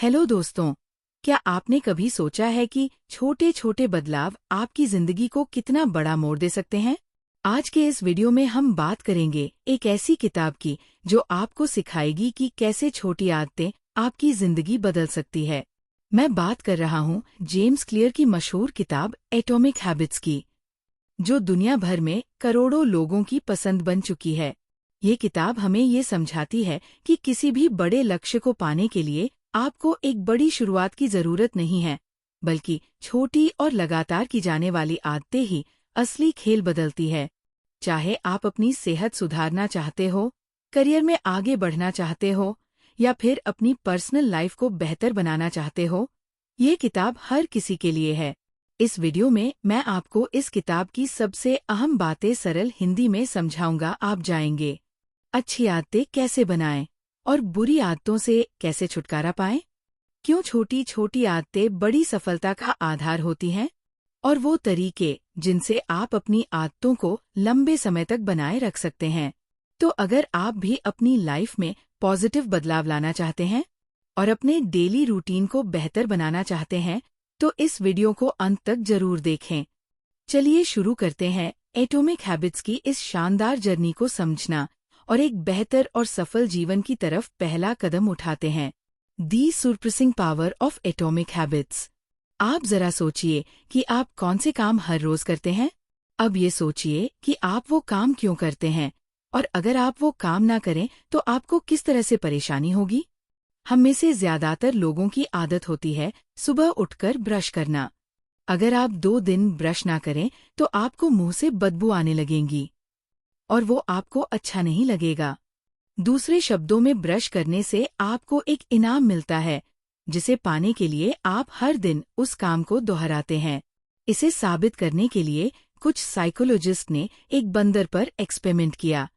Hello दोस्तों, क्या आपने कभी सोचा है कि छोटे छोटे बदलाव आपकी जिंदगी को कितना बड़ा मोड़ दे सकते हैं? आज के इस वीडियो में हम बात करेंगे एक ऐसी किताब की जो आपको सिखाएगी कि कैसे छोटी आदतें आपकी जिंदगी बदल सकती है। मैं बात कर रहा हूँ जेम्स क्लियर की मशहूर किताब एटॉमिक हैबिट्स की, जो दुनिया भर में करोड़ों लोगों की पसंद बन चुकी है। ये किताब हमें ये समझाती है कि किसी भी बड़े लक्ष्य को पाने के लिए आपको एक बड़ी शुरुआत की जरूरत नहीं है, बल्कि छोटी और लगातार की जाने वाली आदतें ही असली खेल बदलती है। चाहे आप अपनी सेहत सुधारना चाहते हो, करियर में आगे बढ़ना चाहते हो, या फिर अपनी पर्सनल लाइफ को बेहतर बनाना चाहते हो, ये किताब हर किसी के लिए है। इस वीडियो में मैं आपको इस किताब की सबसे अहम बातें सरल हिंदी में समझाऊंगा। आप जाएंगे अच्छी आदतें कैसे बनाएं और बुरी आदतों से कैसे छुटकारा पाएं, क्यों छोटी छोटी आदतें बड़ी सफलता का आधार होती हैं, और वो तरीके जिनसे आप अपनी आदतों को लंबे समय तक बनाए रख सकते हैं। तो अगर आप भी अपनी लाइफ में पॉजिटिव बदलाव लाना चाहते हैं और अपने डेली रूटीन को बेहतर बनाना चाहते हैं, तो इस वीडियो को अंत तक जरूर देखें। चलिए शुरू करते हैं एटॉमिक हैबिट्स की इस शानदार जर्नी को समझना और एक बेहतर और सफल जीवन की तरफ पहला कदम उठाते हैं। The surprising power of atomic habits. आप जरा सोचिए कि आप कौन से काम हर रोज करते हैं। अब ये सोचिए कि आप वो काम क्यों करते हैं, और अगर आप वो काम ना करें तो आपको किस तरह से परेशानी होगी। हम में से ज्यादातर लोगों की आदत होती है सुबह उठकर ब्रश करना। अगर आप 2 दिन ब्रश ना करें तो आपको मुंह से बदबू आने लगेंगी और वो आपको अच्छा नहीं लगेगा। दूसरे शब्दों में, ब्रश करने से आपको एक इनाम मिलता है, जिसे पाने के लिए आप हर दिन उस काम को दोहराते हैं। इसे साबित करने के लिए कुछ साइकोलॉजिस्ट ने एक बंदर पर एक्सपेरिमेंट किया।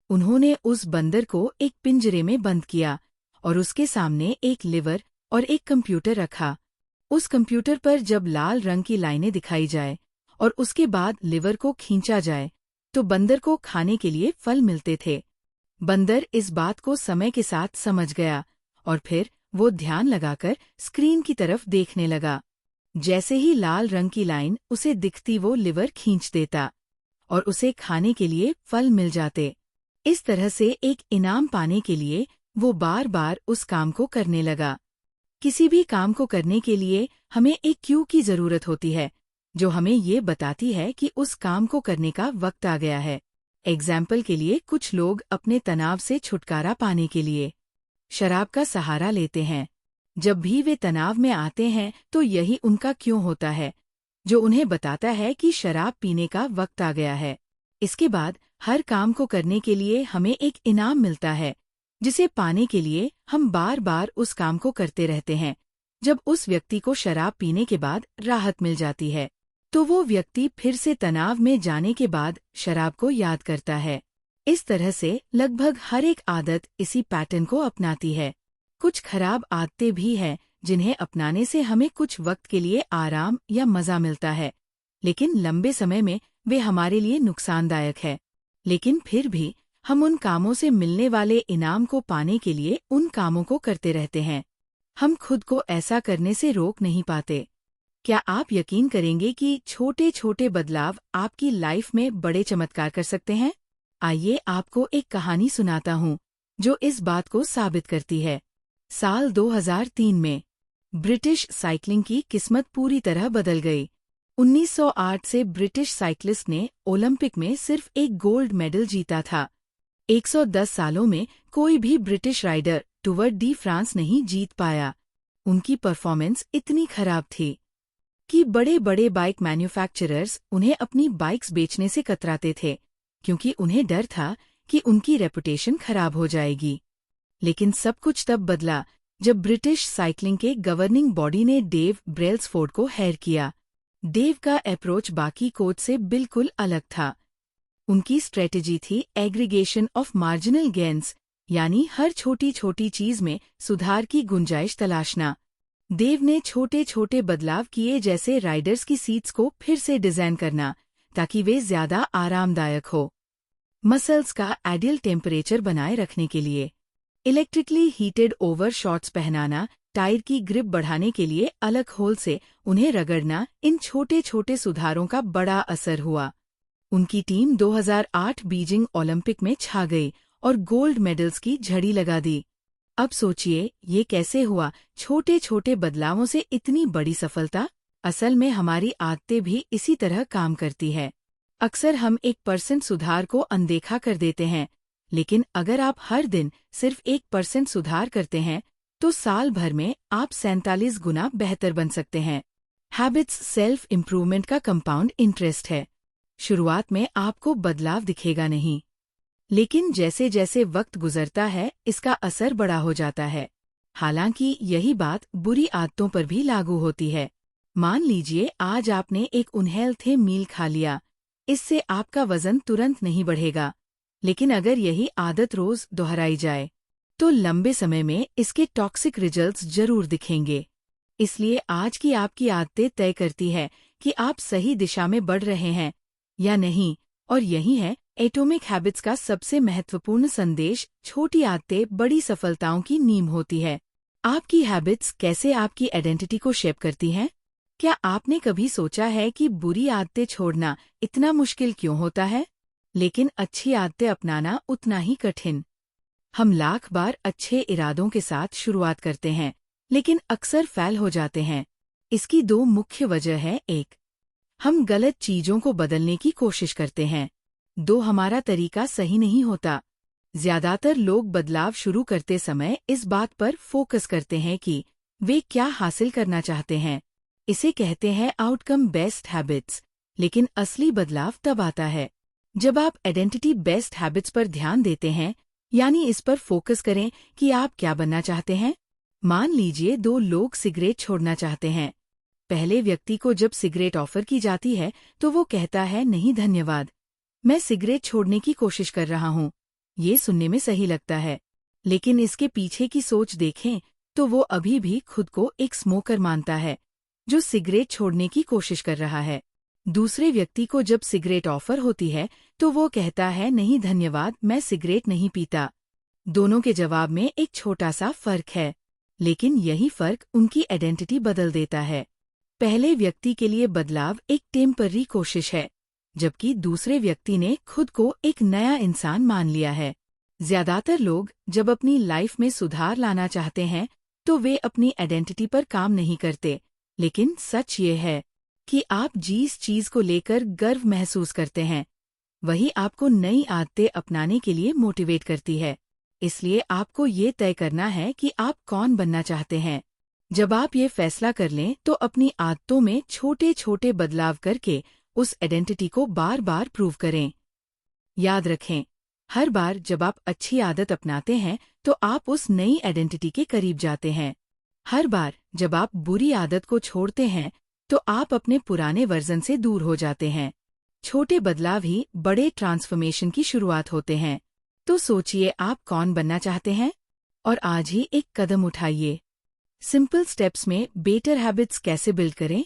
उन्होंने उस बंदर को एक पिंजरे में बंद किया और उसके सामने एक लीवर और एक कंप्यूटर रखा। उस कंप्यूटर पर जब लाल रंग की लाइनें दिखाई जाए और उसके बाद लीवर को खींचा जाए, तो बंदर को खाने के लिए फल मिलते थे। बंदर इस बात को समय के साथ समझ गया और फिर वो ध्यान लगाकर स्क्रीन की तरफ देखने लगा। जैसे ही लाल रंग की लाइन उसे दिखती, वो लीवर खींच देता और उसे खाने के लिए फल मिल जाते। इस तरह से एक इनाम पाने के लिए वो बार बार उस काम को करने लगा। किसी भी काम को करने के लिए हमें एक क्यू की जरूरत होती है, जो हमें ये बताती है कि उस काम को करने का वक्त आ गया है। एग्जाम्पल के लिए, कुछ लोग अपने तनाव से छुटकारा पाने के लिए शराब का सहारा लेते हैं। जब भी वे तनाव में आते हैं तो यही उनका क्यों होता है, जो उन्हें बताता है कि शराब पीने का वक्त आ गया है। इसके बाद हर काम को करने के लिए हमें एक इनाम मिलता है, जिसे पाने के लिए हम बार बार उस काम को करते रहते हैं। जब उस व्यक्ति को शराब पीने के बाद राहत मिल जाती है, तो वो व्यक्ति फिर से तनाव में जाने के बाद शराब को याद करता है। इस तरह से लगभग हर एक आदत इसी पैटर्न को अपनाती है। कुछ खराब आदतें भी हैं जिन्हें अपनाने से हमें कुछ वक्त के लिए आराम या मजा मिलता है, लेकिन लंबे समय में वे हमारे लिए नुकसानदायक है। लेकिन फिर भी हम उन कामों से मिलने वाले इनाम को पाने के लिए उन कामों को करते रहते हैं। हम खुद को ऐसा करने से रोक नहीं पाते। क्या आप यकीन करेंगे कि छोटे छोटे बदलाव आपकी लाइफ में बड़े चमत्कार कर सकते हैं? आइए आपको एक कहानी सुनाता हूँ जो इस बात को साबित करती है। साल 2003 में ब्रिटिश साइकिलिंग की किस्मत पूरी तरह बदल गई। 1908 से ब्रिटिश साइकिलिस्ट ने ओलंपिक में सिर्फ एक गोल्ड मेडल जीता था। 110 सालों में कोई भी British rider Tour de France नहीं जीत पाया। उनकी परफॉर्मेंस इतनी खराब थी कि बड़े बड़े बाइक मैन्युफैक्चरर्स उन्हें अपनी बाइक्स बेचने से कतराते थे, क्योंकि उन्हें डर था कि उनकी रेपुटेशन खराब हो जाएगी। लेकिन सब कुछ तब बदला जब ब्रिटिश साइकिलिंग के गवर्निंग बॉडी ने डेव ब्रेल्सफोर्ड को हायर किया। डेव का अप्रोच बाकी कोच से बिल्कुल अलग था। उनकी स्ट्रेटेजी थी एग्रीगेशन ऑफ मार्जिनल गेन्स, यानी हर छोटी छोटी चीज में सुधार की गुंजाइश तलाशना। देव ने छोटे छोटे बदलाव किए, जैसे राइडर्स की सीट्स को फिर से डिजाइन करना ताकि वे ज्यादा आरामदायक हो, मसल्स का आइडियल टेम्परेचर बनाए रखने के लिए इलेक्ट्रिकली हीटेड ओवर शॉर्ट्स पहनाना टायर की ग्रिप बढ़ाने के लिए अलग होल से उन्हें रगड़ना, इन छोटे छोटे सुधारों का बड़ा असर हुआ। उनकी टीम 2008 बीजिंग ओलंपिक में छा गई और गोल्ड मेडल्स की झड़ी लगा दी। अब सोचिए, ये कैसे हुआ? छोटे छोटे बदलावों से इतनी बड़ी सफलता। असल में हमारी आदतें भी इसी तरह काम करती है। अक्सर हम 1% सुधार को अनदेखा कर देते हैं, लेकिन अगर आप हर दिन सिर्फ 1% सुधार करते हैं, तो साल भर में आप 47 गुना बेहतर बन सकते हैं। हैबिट्स सेल्फ इम्प्रूवमेंट का कंपाउंड इंटरेस्ट है। शुरुआत में आपको बदलाव दिखेगा नहीं, लेकिन जैसे जैसे वक्त गुजरता है इसका असर बड़ा हो जाता है। हालांकि यही बात बुरी आदतों पर भी लागू होती है। मान लीजिए आज आपने एक अनहेल्थी मील खा लिया, इससे आपका वजन तुरंत नहीं बढ़ेगा, लेकिन अगर यही आदत रोज दोहराई जाए तो लंबे समय में इसके टॉक्सिक रिजल्ट्स जरूर दिखेंगे। इसलिए आज की आपकी आदतें तय करती है कि आप सही दिशा में बढ़ रहे हैं या नहीं, और यही है एटॉमिक हैबिट्स का सबसे महत्वपूर्ण संदेश। छोटी आदतें बड़ी सफलताओं की नींव होती है। आपकी हैबिट्स कैसे आपकी आइडेंटिटी को शेप करती हैं? क्या आपने कभी सोचा है कि बुरी आदतें छोड़ना इतना मुश्किल क्यों होता है, लेकिन अच्छी आदतें अपनाना उतना ही कठिन? हम लाख बार अच्छे इरादों के साथ शुरुआत करते हैं, लेकिन अक्सर फेल हो जाते हैं। इसकी दो मुख्य वजह है। एक, हम गलत चीजों को बदलने की कोशिश करते हैं। दो, हमारा तरीका सही नहीं होता। ज्यादातर लोग बदलाव शुरू करते समय इस बात पर फोकस करते हैं कि वे क्या हासिल करना चाहते हैं। इसे कहते हैं आउटकम बेस्ड हैबिट्स। लेकिन असली बदलाव तब आता है जब आप आइडेंटिटी बेस्ड हैबिट्स पर ध्यान देते हैं, यानी इस पर फोकस करें कि आप क्या बनना चाहते हैं। मान लीजिए दो लोग सिगरेट छोड़ना चाहते हैं। पहले व्यक्ति को जब सिगरेट ऑफर की जाती है तो वो कहता है, नहीं धन्यवाद, मैं सिगरेट छोड़ने की कोशिश कर रहा हूँ। ये सुनने में सही लगता है, लेकिन इसके पीछे की सोच देखें तो वो अभी भी खुद को एक स्मोकर मानता है जो सिगरेट छोड़ने की कोशिश कर रहा है। दूसरे व्यक्ति को जब सिगरेट ऑफर होती है तो वो कहता है, नहीं धन्यवाद, मैं सिगरेट नहीं पीता। दोनों के जवाब में एक छोटा सा फर्क है, लेकिन यही फर्क उनकी आइडेंटिटी बदल देता है। पहले व्यक्ति के लिए बदलाव एक टेम्पररी कोशिश है, जबकि दूसरे व्यक्ति ने खुद को एक नया इंसान मान लिया है। ज्यादातर लोग जब अपनी लाइफ में सुधार लाना चाहते हैं तो वे अपनी आइडेंटिटी पर काम नहीं करते, लेकिन सच ये है कि आप जिस चीज को लेकर गर्व महसूस करते हैं वही आपको नई आदतें अपनाने के लिए मोटिवेट करती है। इसलिए आपको ये तय करना है कि आप कौन बनना चाहते हैं। जब आप ये फैसला कर लें तो अपनी आदतों में छोटे छोटे बदलाव करके उस आइडेंटिटी को बार बार प्रूव करें। याद रखें, हर बार जब आप अच्छी आदत अपनाते हैं तो आप उस नई आइडेंटिटी के करीब जाते हैं। हर बार जब आप बुरी आदत को छोड़ते हैं तो आप अपने पुराने वर्जन से दूर हो जाते हैं। छोटे बदलाव ही बड़े ट्रांसफॉर्मेशन की शुरुआत होते हैं। तो सोचिए, आप कौन बनना चाहते हैं और आज ही एक कदम उठाइए। सिंपल स्टेप्स में बेटर हैबिट्स कैसे बिल्ड करें?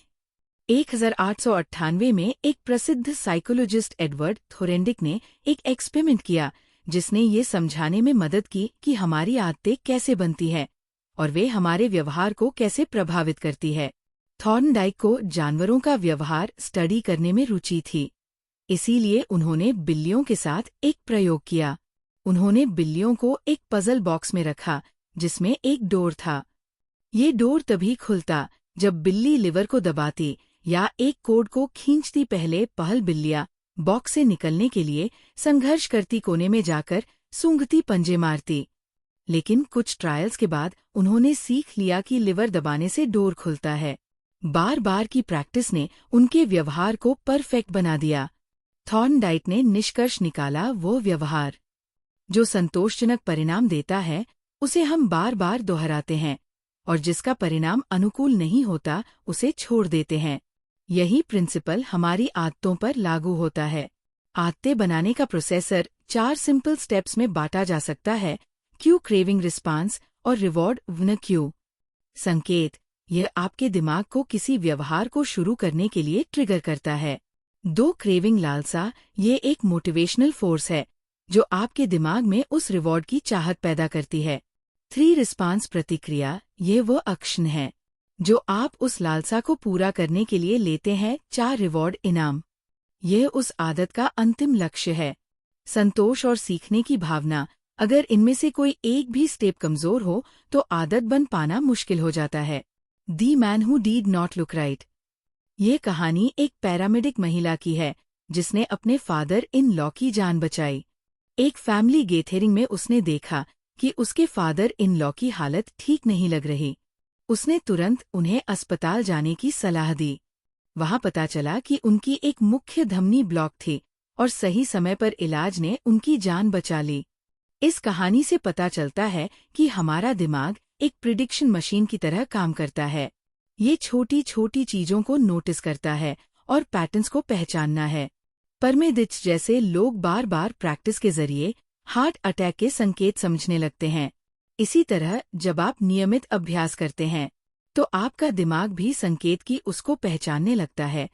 1898 में एक प्रसिद्ध साइकोलॉजिस्ट एडवर्ड थोरेंडिक ने एक एक्सपेरिमेंट किया जिसने ये समझाने में मदद की कि हमारी आदतें कैसे बनती है और वे हमारे व्यवहार को कैसे प्रभावित करती है। थॉर्नडाइक को जानवरों का व्यवहार स्टडी करने में रुचि थी, इसीलिए उन्होंने बिल्लियों के साथ एक प्रयोग किया। उन्होंने बिल्लियों को एक पजल बॉक्स में रखा जिसमें एक डोर था। ये डोर तभी खुलता जब बिल्ली लिवर को दबाती या एक कोड को खींचती। पहले पहल बिल्लियां बॉक्स से निकलने के लिए संघर्ष करती, कोने में जाकर सूंघती, पंजे मारती। लेकिन कुछ ट्रायल्स के बाद उन्होंने सीख लिया कि लिवर दबाने से डोर खुलता है। बार बार की प्रैक्टिस ने उनके व्यवहार को परफेक्ट बना दिया। थॉर्नडाइक ने निष्कर्ष निकाला, वो व्यवहार जो संतोषजनक परिणाम देता है उसे हम बार बार दोहराते हैं और जिसका परिणाम अनुकूल नहीं होता उसे छोड़ देते हैं। यही प्रिंसिपल हमारी आदतों पर लागू होता है। आदतें बनाने का प्रोसेसर 4 सिंपल स्टेप्स में बांटा जा सकता है: क्यू, क्रेविंग, रिस्पांस और रिवॉर्ड वन क्यू। संकेत: यह आपके दिमाग को किसी व्यवहार को शुरू करने के लिए ट्रिगर करता है। 2, क्रेविंग, लालसा। ये एक मोटिवेशनल फोर्स है जो आपके दिमाग में उस रिवॉर्ड की चाहत पैदा करती है। 3 रिस्पांस प्रतिक्रिया, ये वो एक्शन है जो आप उस लालसा को पूरा करने के लिए लेते हैं। 4 रिवॉर्ड इनाम, यह उस आदत का अंतिम लक्ष्य है। संतोष और सीखने की भावना, अगर इनमें से कोई एक भी स्टेप कमजोर हो तो आदत बन पाना मुश्किल हो जाता है। The man who did not look right, ये कहानी एक पैरामेडिक महिला की है जिसने अपने फादर इन लॉ की जान बचाई। एक फैमिली गैदरिंग में उसने देखा कि उसके फादर इन लॉ की हालत ठीक नहीं लग रही। उसने तुरंत उन्हें अस्पताल जाने की सलाह दी। वहां पता चला कि उनकी एक मुख्य धमनी ब्लॉक थी और सही समय पर इलाज ने उनकी जान बचा ली। इस कहानी से पता चलता है कि हमारा दिमाग एक प्रिडिक्शन मशीन की तरह काम करता है। ये छोटी छोटी चीजों को नोटिस करता है और पैटर्न्स को पहचानना है। परमेदिच जैसे लोग बार बार प्रैक्टिस के जरिए हार्ट अटैक के संकेत समझने लगते हैं। इसी तरह जब आप नियमित अभ्यास करते हैं तो आपका दिमाग भी संकेत की उसको पहचानने लगता है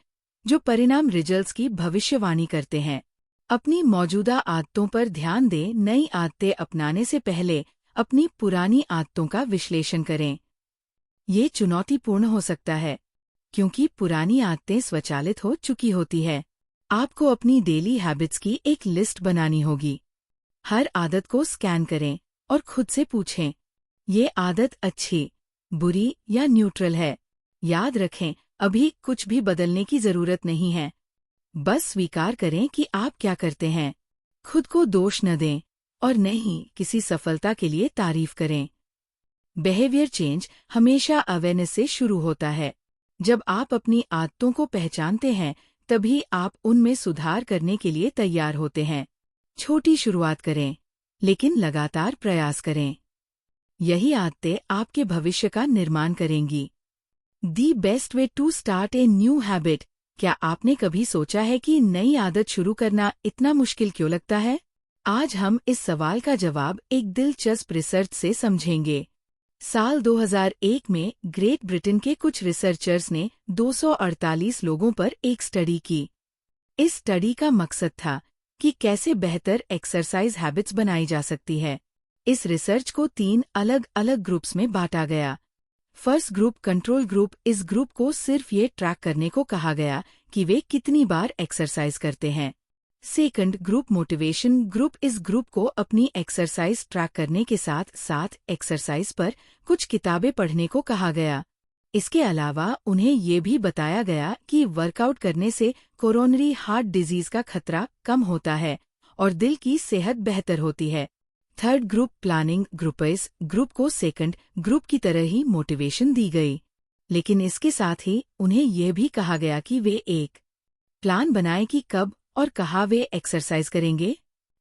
जो परिणाम रिजल्ट्स की भविष्यवाणी करते हैं। अपनी मौजूदा आदतों पर ध्यान दें। नई आदतें अपनाने से पहले अपनी पुरानी आदतों का विश्लेषण करें। ये चुनौतीपूर्ण हो सकता है क्योंकि पुरानी आदतें स्वचालित हो चुकी होती है। आपको अपनी डेली हैबिट्स की एक लिस्ट बनानी होगी। हर आदत को स्कैन करें और खुद से पूछें, ये आदत अच्छी, बुरी या न्यूट्रल है। याद रखें, अभी कुछ भी बदलने की जरूरत नहीं है। बस स्वीकार करें कि आप क्या करते हैं। खुद को दोष न दें और नहीं किसी सफलता के लिए तारीफ करें। बिहेवियर चेंज हमेशा अवेयरनेस से शुरू होता है। जब आप अपनी आदतों को पहचानते हैं तभी आप उनमें सुधार करने के लिए तैयार होते हैं। छोटी शुरुआत करें लेकिन लगातार प्रयास करें। यही आदतें आपके भविष्य का निर्माण करेंगी। The best way to start a new habit, क्या आपने कभी सोचा है कि नई आदत शुरू करना इतना मुश्किल क्यों लगता है? आज हम इस सवाल का जवाब एक दिलचस्प रिसर्च से समझेंगे। साल 2001 में ग्रेट ब्रिटेन के कुछ रिसर्चर्स ने 248 लोगों पर एक स्टडी की। इस स्टडी का मकसद था कि कैसे बेहतर एक्सरसाइज हैबिट्स बनाई जा सकती है। इस रिसर्च को 3 अलग अलग ग्रुप्स में बांटा गया। फर्स्ट ग्रुप कंट्रोल ग्रुप, इस ग्रुप को सिर्फ ये ट्रैक करने को कहा गया कि वे कितनी बार एक्सरसाइज करते हैं। सेकंड ग्रुप मोटिवेशन ग्रुप, इस ग्रुप को अपनी एक्सरसाइज ट्रैक करने के साथ साथ एक्सरसाइज पर कुछ किताबें पढ़ने को कहा गया। इसके अलावा उन्हें ये भी बताया गया कि वर्कआउट करने से कोरोनरी हार्ट डिजीज का खतरा कम होता है और दिल की सेहत बेहतर होती है। थर्ड ग्रुप प्लानिंग ग्रुप, इस ग्रुप को सेकंड ग्रुप की तरह ही मोटिवेशन दी गई, लेकिन इसके साथ ही उन्हें यह भी कहा गया कि वे एक प्लान बनाएं कि कब और कहाँ वे एक्सरसाइज करेंगे।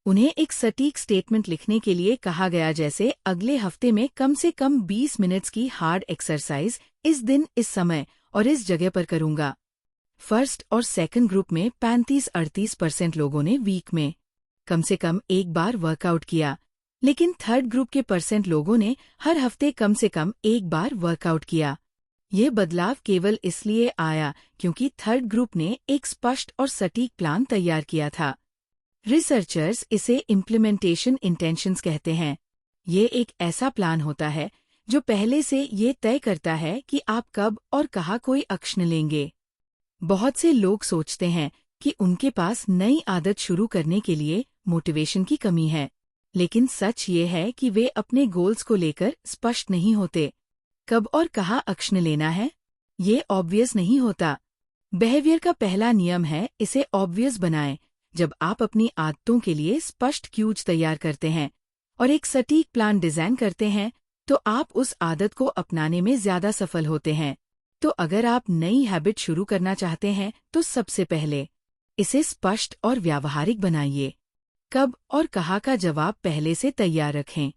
उन्हें एक सटीक स्टेटमेंट लिखने के लिए कहा गया, जैसे अगले हफ्ते में कम से कम 20 मिनट्स की हार्ड एक्सरसाइज इस दिन, इस समय और इस जगह पर करूंगा। फर्स्ट और सेकंड ग्रुप में 35-38% लोगों ने वीक में कम से कम एक बार वर्कआउट किया, लेकिन थर्ड ग्रुप के % लोगों ने हर हफ्ते कम से कम एक बार वर्कआउट किया। ये बदलाव केवल इसलिए आया क्योंकि थर्ड ग्रुप ने एक स्पष्ट और सटीक प्लान तैयार किया था। रिसर्चर्स इसे इम्प्लीमेंटेशन इंटेंशंस कहते हैं। ये एक ऐसा प्लान होता है जो पहले से ये तय करता है कि आप कब और कहाँ कोई एक्शन लेंगे। बहुत से लोग सोचते हैं कि उनके पास नई आदत शुरू करने के लिए मोटिवेशन की कमी है, लेकिन सच ये है कि वे अपने गोल्स को लेकर स्पष्ट नहीं होते। कब और कहाँ एक्शन लेना है, ये ऑब्वियस नहीं होता। बिहेवियर का पहला नियम है, इसे ऑब्वियस बनाएं। जब आप अपनी आदतों के लिए स्पष्ट क्यूज तैयार करते हैं और एक सटीक प्लान डिजाइन करते हैं, तो आप उस आदत को अपनाने में ज्यादा सफल होते हैं। तो अगर आप नई हैबिट शुरू करना चाहते हैं तो सबसे पहले इसे स्पष्ट और व्यावहारिक बनाइए। कब और कहाँ का जवाब पहले से तैयार रखें।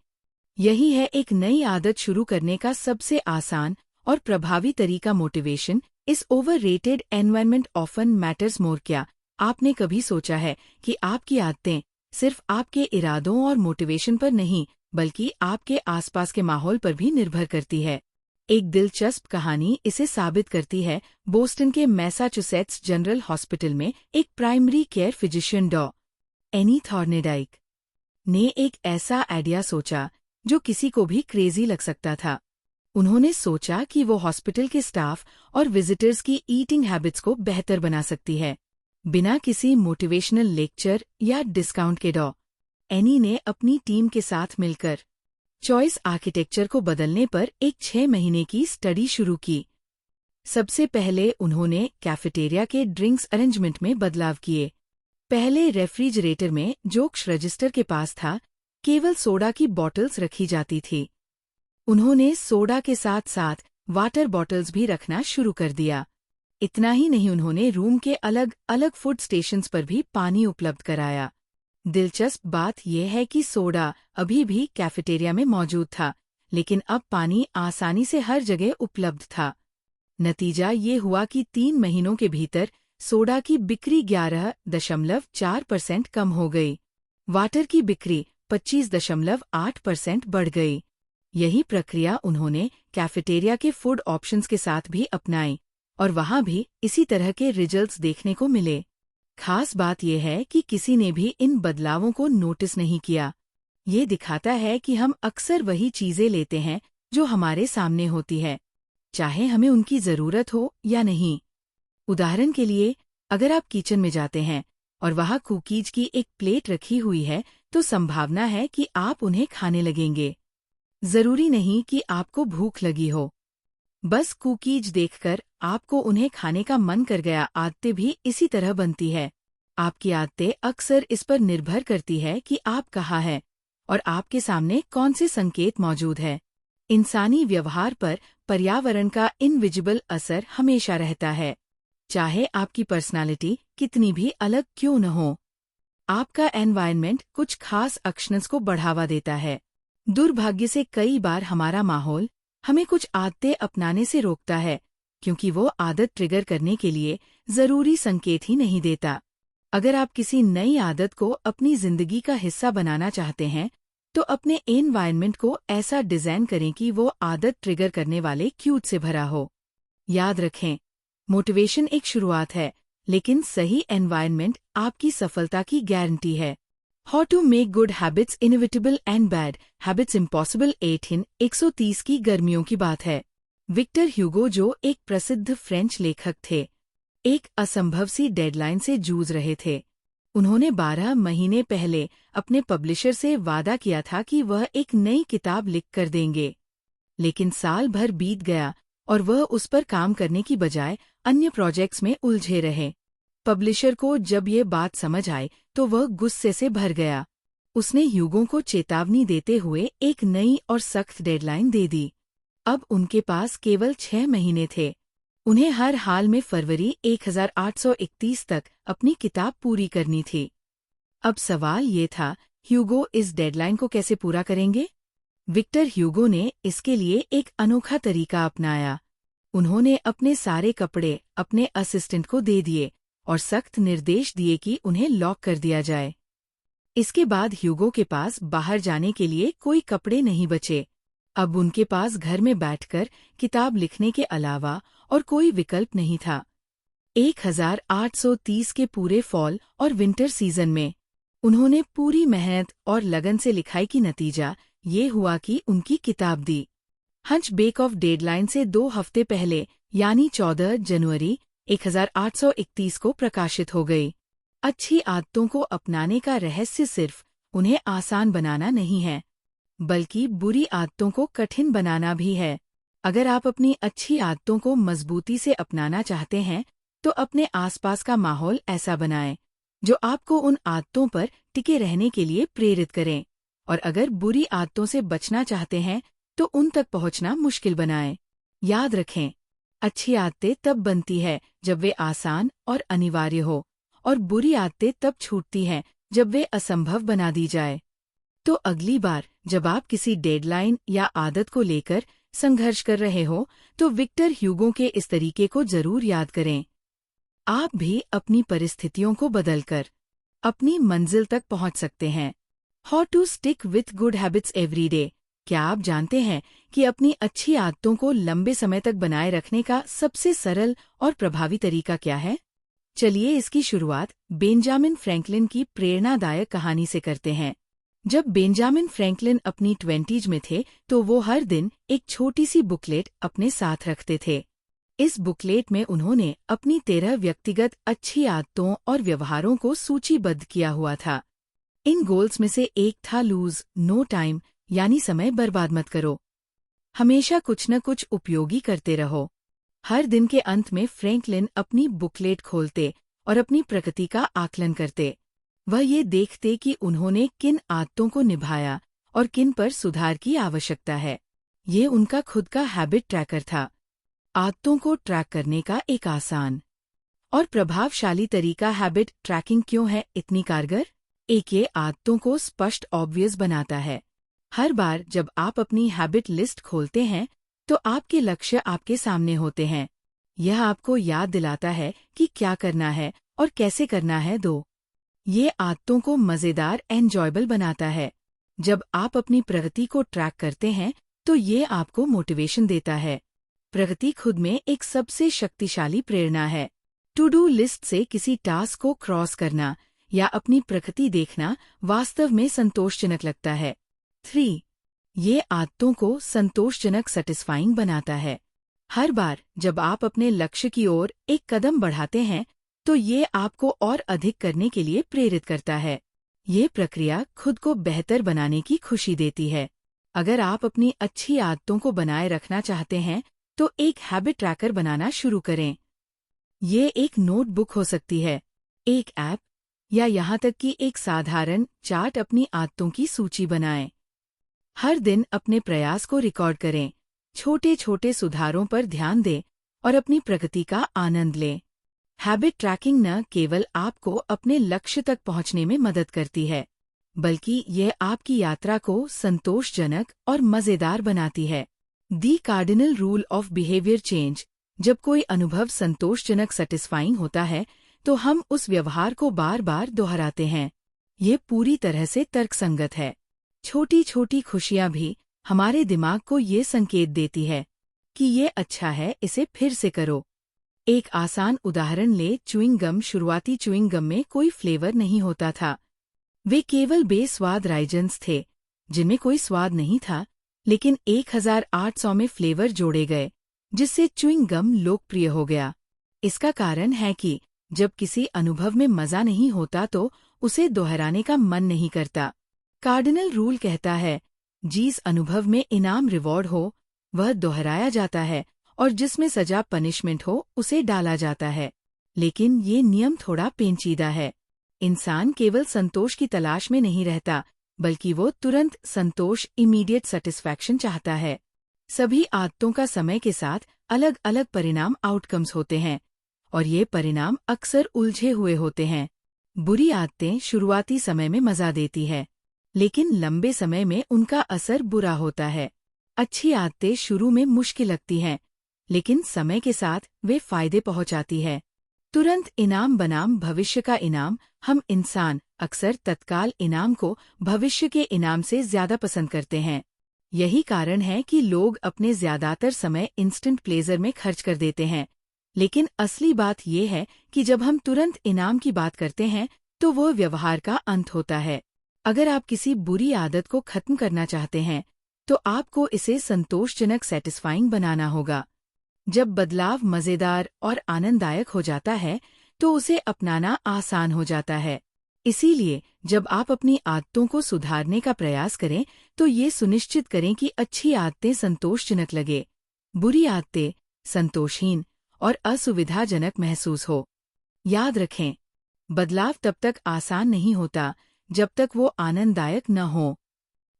यही है एक नई आदत शुरू करने का सबसे आसान और प्रभावी तरीका। मोटिवेशन इस overrated, environment often matters more. क्या आपने कभी सोचा है कि आपकी आदतें सिर्फ आपके इरादों और मोटिवेशन पर नहीं, बल्कि आपके आसपास के माहौल पर भी निर्भर करती है? एक दिलचस्प कहानी इसे साबित करती है। बोस्टन के मैसाचुसेट्स जनरल हॉस्पिटल में एक प्राइमरी केयर फिजिशियन डॉ. एनी थॉर्नेडाइक ने एक ऐसा आइडिया सोचा जो किसी को भी क्रेजी लग सकता था। उन्होंने सोचा कि वो हॉस्पिटल के स्टाफ और विजिटर्स की ईटिंग हैबिट्स को बेहतर बना सकती है। बिना किसी मोटिवेशनल लेक्चर या डिस्काउंट के एनी ने अपनी टीम के साथ मिलकर चॉइस आर्किटेक्चर को बदलने पर एक 6 महीने की स्टडी शुरू की। सबसे पहले उन्होंने कैफेटेरिया के ड्रिंक्स अरेंजमेंट में बदलाव किए। पहले रेफ्रिजरेटर में, जो रजिस्टर के पास था, केवल सोडा की बॉटल्स रखी जाती थी। उन्होंने सोडा के साथ साथ वाटर बॉटल्स भी रखना शुरू कर दिया। इतना ही नहीं, उन्होंने रूम के अलग अलग फूड स्टेशंस पर भी पानी उपलब्ध कराया। दिलचस्प बात यह है कि सोडा अभी भी कैफेटेरिया में मौजूद था, लेकिन अब पानी आसानी से हर जगह उपलब्ध था। नतीजा ये हुआ कि 3 महीनों के भीतर सोडा की बिक्री 11.4% कम हो गई। वाटर की बिक्री 25.8% बढ़ गई। यही प्रक्रिया उन्होंने कैफेटेरिया के फूड ऑप्शंस के साथ भी अपनाई और वहां भी इसी तरह के रिजल्ट्स देखने को मिले। खास बात यह है कि किसी ने भी इन बदलावों को नोटिस नहीं किया। ये दिखाता है कि हम अक्सर वही चीजें लेते हैं जो हमारे सामने होती है, चाहे हमें उनकी जरूरत हो या नहीं। उदाहरण के लिए, अगर आप किचन में जाते हैं और वहां कुकीज की एक प्लेट रखी हुई है, तो संभावना है कि आप उन्हें खाने लगेंगे। जरूरी नहीं कि आपको भूख लगी हो, बस कुकीज देखकर आपको उन्हें खाने का मन कर गया। आदतें भी इसी तरह बनती है। आपकी आदतें अक्सर इस पर निर्भर करती है कि आप कहाँ हैं और आपके सामने कौन से संकेत मौजूद है। इंसानी व्यवहार पर पर्यावरण का इनविजिबल असर हमेशा रहता है, चाहे आपकी पर्सनालिटी कितनी भी अलग क्यों न हो। आपका एनवायरनमेंट कुछ खास एक्शंस को बढ़ावा देता है। दुर्भाग्य से कई बार हमारा माहौल हमें कुछ आदतें अपनाने से रोकता है, क्योंकि वो आदत ट्रिगर करने के लिए जरूरी संकेत ही नहीं देता। अगर आप किसी नई आदत को अपनी जिंदगी का हिस्सा बनाना चाहते हैं, तो अपने एनवायरनमेंट को ऐसा डिजाइन करें कि वो आदत ट्रिगर करने वाले क्यूज से भरा हो। याद रखें, मोटिवेशन एक शुरुआत है, लेकिन सही एनवायरनमेंट आपकी सफलता की गारंटी है। How to make good habits inevitable and bad habits impossible 130 की गर्मियों की बात है। विक्टर ह्यूगो, जो एक प्रसिद्ध फ्रेंच लेखक थे, एक असंभव सी डेडलाइन से जूझ रहे थे। उन्होंने 12 महीने पहले अपने पब्लिशर से वादा किया था कि वह एक नई किताब लिख कर देंगे, लेकिन साल भर बीत गया और वह उस पर काम करने की बजाय अन्य प्रोजेक्ट्स में उलझे रहे। पब्लिशर को जब ये बात समझ आई तो वह गुस्से से भर गया। उसने ह्यूगो को चेतावनी देते हुए एक नई और सख्त डेडलाइन दे दी। अब उनके पास केवल 6 महीने थे। उन्हें हर हाल में फरवरी 1831 तक अपनी किताब पूरी करनी थी। अब सवाल ये था, ह्यूगो इस डेडलाइन को कैसे पूरा करेंगे? विक्टर ह्यूगो ने इसके लिए एक अनोखा तरीका अपनाया। उन्होंने अपने सारे कपड़े अपने असिस्टेंट को दे दिए और सख्त निर्देश दिए कि उन्हें लॉक कर दिया जाए। इसके बाद ह्यूगो के पास बाहर जाने के लिए कोई कपड़े नहीं बचे। अब उनके पास घर में बैठकर किताब लिखने के अलावा और कोई विकल्प नहीं था। 1830 के पूरे फॉल और विंटर सीजन में उन्होंने पूरी मेहनत और लगन से लिखाई की नतीजा ये हुआ कि उनकी किताब दी हंचबैक ऑफ डेडलाइन से 2 हफ्ते पहले, यानी 14 जनवरी 1831 को प्रकाशित हो गई। अच्छी आदतों को अपनाने का रहस्य सिर्फ उन्हें आसान बनाना नहीं है, बल्कि बुरी आदतों को कठिन बनाना भी है। अगर आप अपनी अच्छी आदतों को मजबूती से अपनाना चाहते हैं, तो अपने आसपास का माहौल ऐसा बनाएं जो आपको उन आदतों पर टिके रहने के लिए प्रेरित करें, और अगर बुरी आदतों से बचना चाहते हैं तो उन तक पहुंचना मुश्किल बनाएं। याद रखें, अच्छी आदतें तब बनती है जब वे आसान और अनिवार्य हो, और बुरी आदतें तब छूटती हैं जब वे असंभव बना दी जाए। तो अगली बार जब आप किसी डेडलाइन या आदत को लेकर संघर्ष कर रहे हो, तो विक्टर ह्यूगो के इस तरीके को जरूर याद करें। आप भी अपनी परिस्थितियों को बदलकर अपनी मंजिल तक पहुंच सकते हैं। How to stick with good habits every day. क्या आप जानते हैं कि अपनी अच्छी आदतों को लंबे समय तक बनाए रखने का सबसे सरल और प्रभावी तरीका क्या है? चलिए इसकी शुरुआत बेंजामिन फ्रैंकलिन की प्रेरणादायक कहानी से करते हैं। जब बेंजामिन फ्रैंकलिन अपनी 20s में थे तो वो हर दिन एक छोटी सी बुकलेट अपने साथ रखते थे। इस बुकलेट में उन्होंने अपनी 13 व्यक्तिगत अच्छी आदतों और व्यवहारों को सूचीबद्ध किया हुआ था। इन गोल्स में से एक था लूज नो टाइम, यानी समय बर्बाद मत करो। हमेशा कुछ न कुछ उपयोगी करते रहो। हर दिन के अंत में फ्रैंकलिन अपनी बुकलेट खोलते और अपनी प्रगति का आकलन करते। वह ये देखते कि उन्होंने किन आदतों को निभाया और किन पर सुधार की आवश्यकता है। ये उनका खुद का हैबिट ट्रैकर था। आदतों को ट्रैक करने का एक आसान और प्रभावशाली तरीका हैबिट ट्रैकिंग क्यों है इतनी कारगर? एक, ये आदतों को स्पष्ट ऑब्वियस बनाता है। हर बार जब आप अपनी हैबिट लिस्ट खोलते हैं तो आपके लक्ष्य आपके सामने होते हैं। यह आपको याद दिलाता है कि क्या करना है और कैसे करना है। 2, ये आदतों को मज़ेदार एन्जॉयबल बनाता है। जब आप अपनी प्रगति को ट्रैक करते हैं तो ये आपको मोटिवेशन देता है। प्रगति खुद में एक सबसे शक्तिशाली प्रेरणा है। टू डू लिस्ट से किसी टास्क को क्रॉस करना या अपनी प्रगति देखना वास्तव में संतोषजनक लगता है। 3, ये आदतों को संतोषजनक सैटिस्फाइंग बनाता है। हर बार जब आप अपने लक्ष्य की ओर एक कदम बढ़ाते हैं तो ये आपको और अधिक करने के लिए प्रेरित करता है। ये प्रक्रिया खुद को बेहतर बनाने की खुशी देती है। अगर आप अपनी अच्छी आदतों को बनाए रखना चाहते हैं तो एक हैबिट ट्रैकर बनाना शुरू करें। ये एक नोटबुक हो सकती है, एक ऐप या यहाँ तक कि एक साधारण चार्ट। अपनी आदतों की सूची बनाएं। हर दिन अपने प्रयास को रिकॉर्ड करें, छोटे छोटे सुधारों पर ध्यान दें और अपनी प्रगति का आनंद लें। हैबिट ट्रैकिंग न केवल आपको अपने लक्ष्य तक पहुंचने में मदद करती है, बल्कि यह आपकी यात्रा को संतोषजनक और मज़ेदार बनाती है। The cardinal rule of behaviour change. जब कोई अनुभव संतोषजनक सैटिस्फाइंग होता है तो हम उस व्यवहार को बार बार दोहराते हैं। ये पूरी तरह से तर्कसंगत है। छोटी छोटी खुशियां भी हमारे दिमाग को ये संकेत देती है कि ये अच्छा है, इसे फिर से करो। एक आसान उदाहरण ले, च्युइंग गम। शुरुआती च्युइंग गम में कोई फ्लेवर नहीं होता था। वे केवल बेस्वाद राइजन्स थे जिनमें कोई स्वाद नहीं था, लेकिन 1800 में फ्लेवर जोड़े गए जिससे च्युइंग गम लोकप्रिय हो गया। इसका कारण है कि जब किसी अनुभव में मजा नहीं होता तो उसे दोहराने का मन नहीं करता। कार्डिनल रूल कहता है, जिस अनुभव में इनाम रिवॉर्ड हो वह दोहराया जाता है और जिसमें सजा पनिशमेंट हो उसे डाला जाता है। लेकिन ये नियम थोड़ा पेचीदा है। इंसान केवल संतोष की तलाश में नहीं रहता, बल्कि वो तुरंत संतोष, इमीडिएट सेटिस्फैक्शन चाहता है। सभी आदतों का समय के साथ अलग अलग परिणाम, आउटकम्स होते हैं और ये परिणाम अक्सर उलझे हुए होते हैं। बुरी आदतें शुरुआती समय में मजा देती है, लेकिन लंबे समय में उनका असर बुरा होता है। अच्छी आदतें शुरू में मुश्किल लगती हैं, लेकिन समय के साथ वे फायदे पहुंचाती है। तुरंत इनाम बनाम भविष्य का इनाम। हम इंसान अक्सर तत्काल इनाम को भविष्य के इनाम से ज्यादा पसंद करते हैं। यही कारण है कि लोग अपने ज्यादातर समय इंस्टेंट प्लेजर में खर्च कर देते हैं। लेकिन असली बात यह है कि जब हम तुरंत इनाम की बात करते हैं तो वो व्यवहार का अंत होता है। अगर आप किसी बुरी आदत को खत्म करना चाहते हैं तो आपको इसे संतोषजनक, सैटिस्फाइंग बनाना होगा। जब बदलाव मज़ेदार और आनंददायक हो जाता है तो उसे अपनाना आसान हो जाता है। इसीलिए जब आप अपनी आदतों को सुधारने का प्रयास करें तो ये सुनिश्चित करें कि अच्छी आदतें संतोषजनक लगे, बुरी आदतें संतोषहीन और असुविधाजनक महसूस हो। याद रखें, बदलाव तब तक आसान नहीं होता जब तक वो आनंददायक न हो।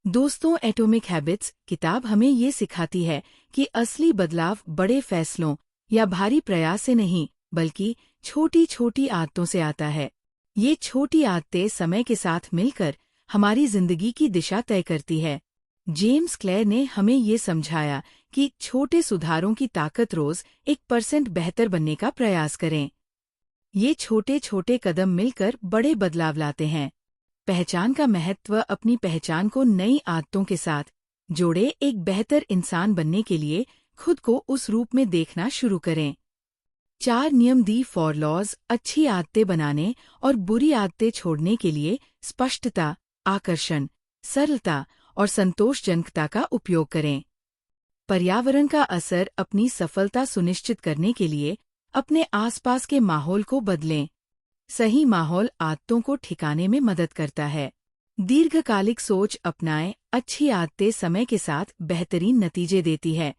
दोस्तों, एटॉमिक हैबिट्स किताब हमें ये सिखाती है कि असली बदलाव बड़े फैसलों या भारी प्रयास से नहीं, बल्कि छोटी छोटी आदतों से आता है। ये छोटी आदतें समय के साथ मिलकर हमारी जिंदगी की दिशा तय करती है। जेम्स क्लेयर ने हमें ये समझाया कि छोटे सुधारों की ताकत। रोज 1% बेहतर बनने का प्रयास करें। ये छोटे छोटे कदम मिलकर बड़े बदलाव लाते हैं। पहचान का महत्व। अपनी पहचान को नई आदतों के साथ जोड़े। एक बेहतर इंसान बनने के लिए खुद को उस रूप में देखना शुरू करें। 4 नियम। दी 4 लॉज। अच्छी आदतें बनाने और बुरी आदतें छोड़ने के लिए स्पष्टता, आकर्षण, सरलता और संतोषजनकता का उपयोग करें। पर्यावरण का असर अपनी सफलता सुनिश्चित करने के लिए अपने आसपास के माहौल को बदलें। सही माहौल आदतों को ठिकाने में मदद करता है। दीर्घकालिक सोच अपनाएं। अच्छी आदतें समय के साथ बेहतरीन नतीजे देती है,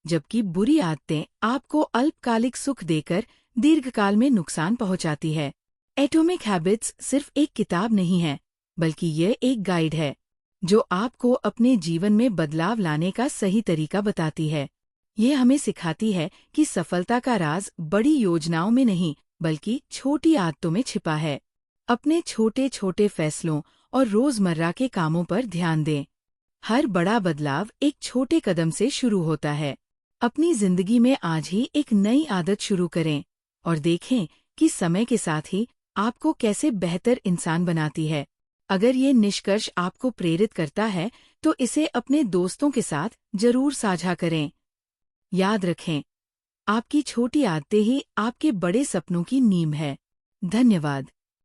जबकि बुरी आदतें आपको अल्पकालिक सुख देकर दीर्घकाल में नुकसान पहुंचाती है। एटॉमिक हैबिट्स सिर्फ एक किताब नहीं है, बल्कि ये एक गाइड है जो आपको अपने जीवन में बदलाव लाने का सही तरीका बताती है। ये हमें सिखाती है कि सफलता का राज बड़ी योजनाओं में नहीं, बल्कि छोटी आदतों में छिपा है। अपने छोटे छोटे फैसलों और रोजमर्रा के कामों पर ध्यान दें। हर बड़ा बदलाव एक छोटे कदम से शुरू होता है। अपनी जिंदगी में आज ही एक नई आदत शुरू करें और देखें कि समय के साथ ही आपको कैसे बेहतर इंसान बनाती है। अगर ये निष्कर्ष आपको प्रेरित करता है तो इसे अपने दोस्तों के साथ जरूर साझा करें। याद रखें, आपकी छोटी आदतें ही आपके बड़े सपनों की नींव है। धन्यवाद।